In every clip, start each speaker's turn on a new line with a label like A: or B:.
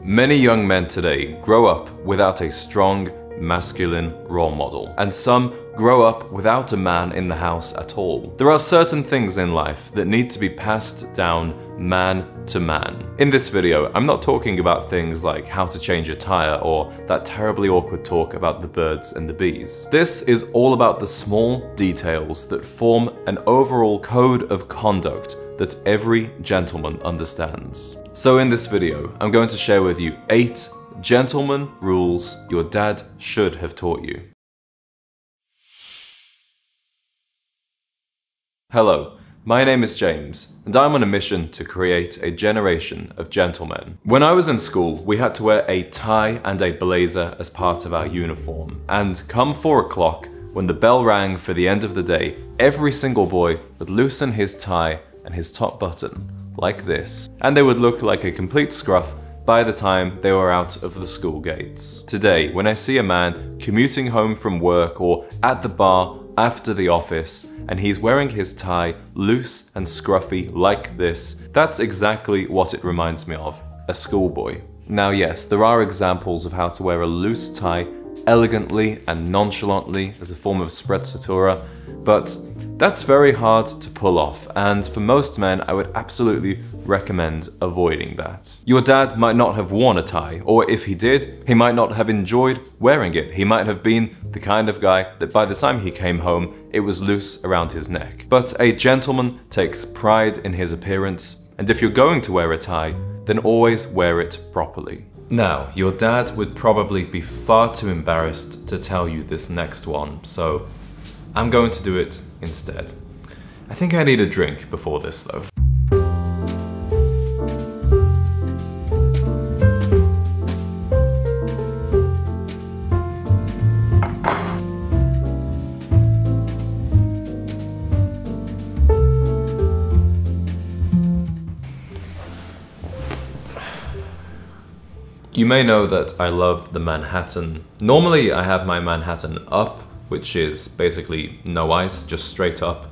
A: Many young men today grow up without a strong, masculine role model, and some grow up without a man in the house at all. There are certain things in life that need to be passed down man to man. In this video, I'm not talking about things like how to change a tire or that terribly awkward talk about the birds and the bees. This is all about the small details that form an overall code of conduct that every gentleman understands. So in this video, I'm going to share with you 8 gentleman rules your dad should have taught you. Hello, my name is James, and I'm on a mission to create a generation of gentlemen. When I was in school, we had to wear a tie and a blazer as part of our uniform. And come 4 o'clock, when the bell rang for the end of the day, every single boy would loosen his tie and his top button, like this. And they would look like a complete scruff by the time they were out of the school gates. Today, when I see a man commuting home from work or at the bar after the office, and he's wearing his tie loose and scruffy like this, that's exactly what it reminds me of, a schoolboy. Now yes, there are examples of how to wear a loose tie elegantly and nonchalantly as a form of sprezzatura, but that's very hard to pull off, and for most men I would absolutely recommend avoiding that. Your dad might not have worn a tie, or if he did, he might not have enjoyed wearing it. He might have been the kind of guy that by the time he came home, it was loose around his neck. But a gentleman takes pride in his appearance, and if you're going to wear a tie, then always wear it properly. Now, your dad would probably be far too embarrassed to tell you this next one, so I'm going to do it instead. I think I need a drink before this though. You may know that I love the Manhattan. Normally I have my Manhattan up, which is basically no ice, just straight up.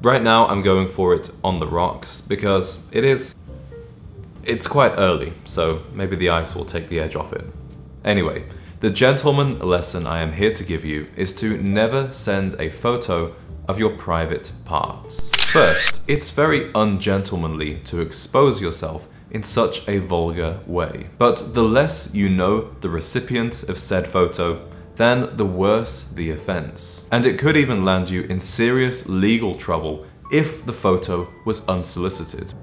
A: Right now I'm going for it on the rocks because it's quite early, so maybe the ice will take the edge off it. Anyway, the gentleman lesson I am here to give you is to never send a photo of your private parts. First, it's very ungentlemanly to expose yourself in such a vulgar way. But the less you know the recipient of said photo, then the worse the offense. And it could even land you in serious legal trouble if the photo was unsolicited.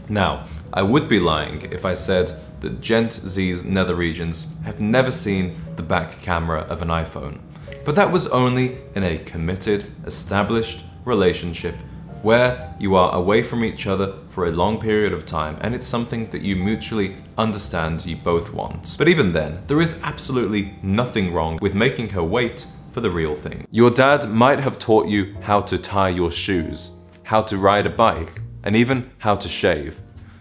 A: Now, I would be lying if I said that Gent Z's nether regions have never seen the back camera of an iPhone. But that was only in a committed, established relationship where you are away from each other for a long period of time and it's something that you mutually understand you both want. But even then, there is absolutely nothing wrong with making her wait for the real thing. Your dad might have taught you how to tie your shoes, how to ride a bike, and even how to shave.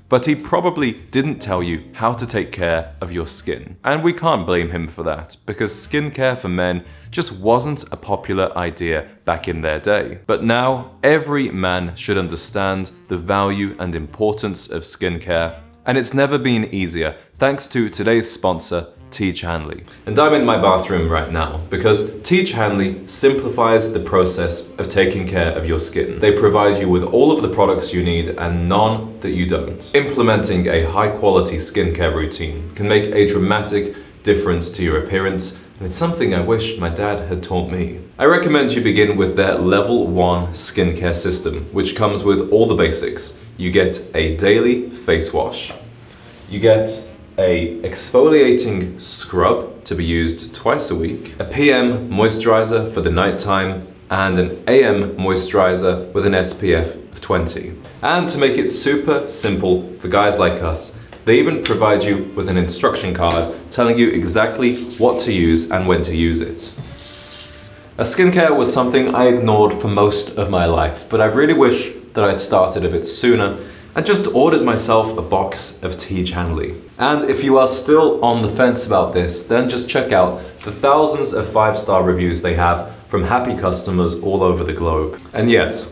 A: But he probably didn't tell you how to take care of your skin. And we can't blame him for that, because skincare for men just wasn't a popular idea back in their day. But now, every man should understand the value and importance of skincare, and it's never been easier thanks to today's sponsor, Teach Hanley. And I'm in my bathroom right now because Teach Hanley simplifies the process of taking care of your skin. They provide you with all of the products you need and none that you don't. Implementing a high-quality skincare routine can make a dramatic difference to your appearance, and it's something I wish my dad had taught me. I recommend you begin with their Level 1 skincare system, which comes with all the basics. You get a daily face wash. You get a exfoliating scrub to be used twice a week, a PM moisturizer for the nighttime, and an AM moisturizer with an SPF of 20. And to make it super simple for guys like us, they even provide you with an instruction card telling you exactly what to use and when to use it. Skincare was something I ignored for most of my life, but I really wish that I'd started a bit sooner and just ordered myself a box of Teach Hanley. And if you are still on the fence about this, then just check out the thousands of 5-star reviews they have from happy customers all over the globe. And yes,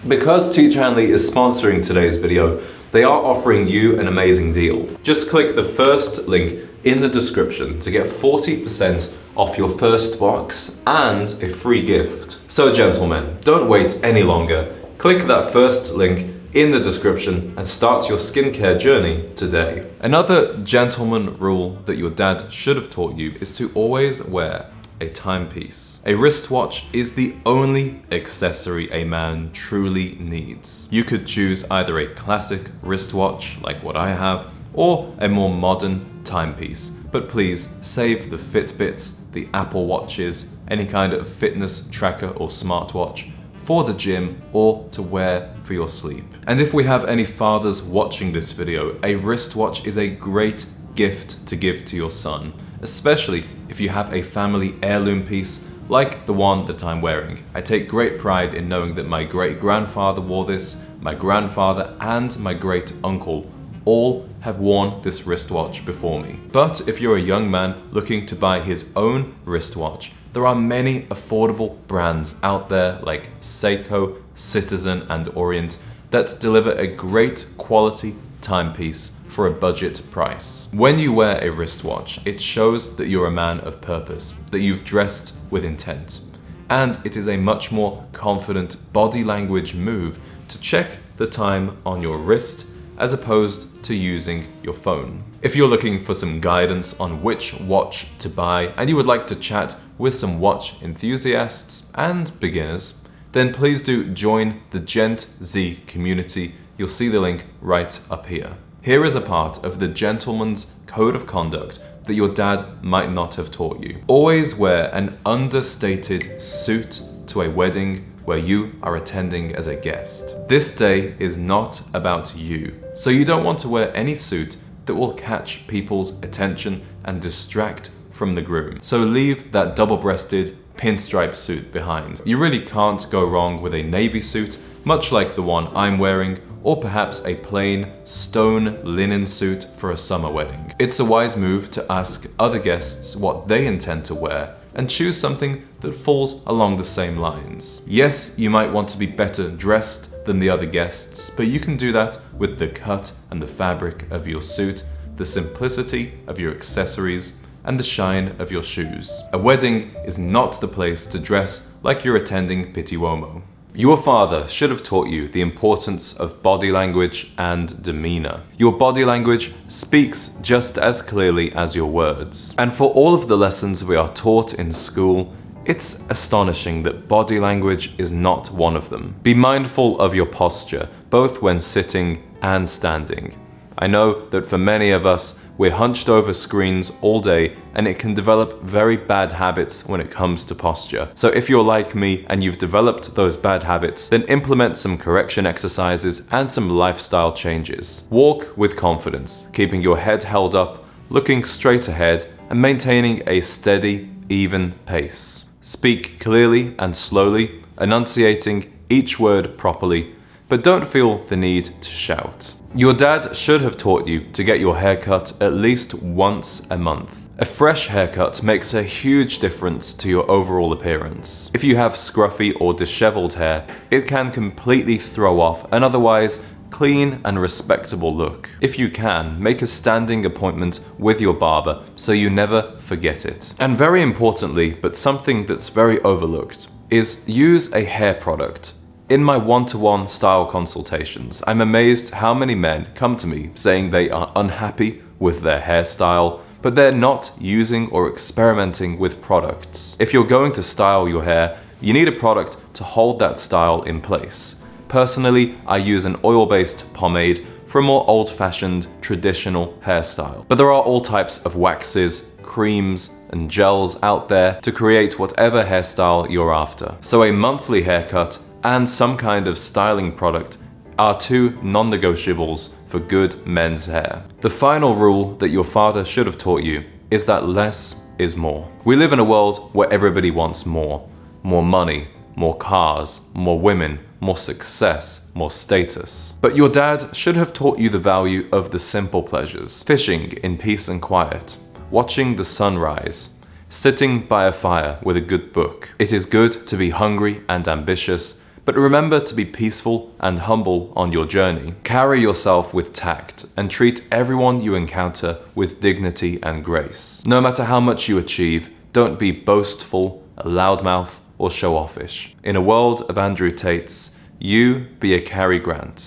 A: because Teach Hanley is sponsoring today's video, they are offering you an amazing deal. Just click the first link in the description to get 40% off your first box and a free gift. So gentlemen, don't wait any longer. Click that first link in the description and start your skincare journey today. Another gentleman rule that your dad should have taught you is to always wear a timepiece. A wristwatch is the only accessory a man truly needs. You could choose either a classic wristwatch like what I have or a more modern timepiece, but please save the Fitbits, the Apple Watches, any kind of fitness tracker or smartwatch for the gym or to wear for your sleep. And if we have any fathers watching this video, a wristwatch is a great gift to give to your son, especially if you have a family heirloom piece like the one that I'm wearing. I take great pride in knowing that my great-grandfather wore this, my grandfather and my great-uncle all have worn this wristwatch before me. But if you're a young man looking to buy his own wristwatch, there are many affordable brands out there like Seiko, Citizen and Orient that deliver a great quality timepiece for a budget price. When you wear a wristwatch, it shows that you're a man of purpose, that you've dressed with intent. And it is a much more confident body language move to check the time on your wrist as opposed to using your phone. If you're looking for some guidance on which watch to buy and you would like to chat with some watch enthusiasts and beginners, then please do join the Gent Z community. You'll see the link right up here. Here is a part of the gentleman's code of conduct that your dad might not have taught you. Always wear an understated suit to a wedding where you are attending as a guest. This day is not about you, so you don't want to wear any suit that will catch people's attention and distract from the groom. So leave that double-breasted pinstripe suit behind. You really can't go wrong with a navy suit, much like the one I'm wearing, or perhaps a plain stone linen suit for a summer wedding. It's a wise move to ask other guests what they intend to wear and choose something that falls along the same lines. Yes, you might want to be better dressed than the other guests, but you can do that with the cut and the fabric of your suit, the simplicity of your accessories, and the shine of your shoes. A wedding is not the place to dress like you're attending Pitti Uomo. Your father should have taught you the importance of body language and demeanor. Your body language speaks just as clearly as your words. And for all of the lessons we are taught in school, it's astonishing that body language is not one of them. Be mindful of your posture, both when sitting and standing. I know that for many of us, we're hunched over screens all day and it can develop very bad habits when it comes to posture. So if you're like me and you've developed those bad habits, then implement some correction exercises and some lifestyle changes. Walk with confidence, keeping your head held up, looking straight ahead, and maintaining a steady, even pace. Speak clearly and slowly, enunciating each word properly, but don't feel the need to shout. Your dad should have taught you to get your hair cut at least once a month. A fresh haircut makes a huge difference to your overall appearance. If you have scruffy or disheveled hair, it can completely throw off an otherwise clean and respectable look. If you can, make a standing appointment with your barber so you never forget it. And very importantly, but something that's very overlooked, is use a hair product. In my one-to-one style consultations, I'm amazed how many men come to me saying they are unhappy with their hairstyle, but they're not using or experimenting with products. If you're going to style your hair, you need a product to hold that style in place. Personally, I use an oil-based pomade for a more old-fashioned, traditional hairstyle. But there are all types of waxes, creams, and gels out there to create whatever hairstyle you're after. So a monthly haircut and some kind of styling product are two non-negotiables for good men's hair. The final rule that your father should have taught you is that less is more. We live in a world where everybody wants more. More money, more cars, more women, more success, more status. But your dad should have taught you the value of the simple pleasures. Fishing in peace and quiet, watching the sunrise, sitting by a fire with a good book. It is good to be hungry and ambitious, But remember to be peaceful and humble on your journey. Carry yourself with tact and treat everyone you encounter with dignity and grace. No matter how much you achieve, don't be boastful, a loudmouth, or show-offish. In a world of Andrew Tates, you be a Cary Grant.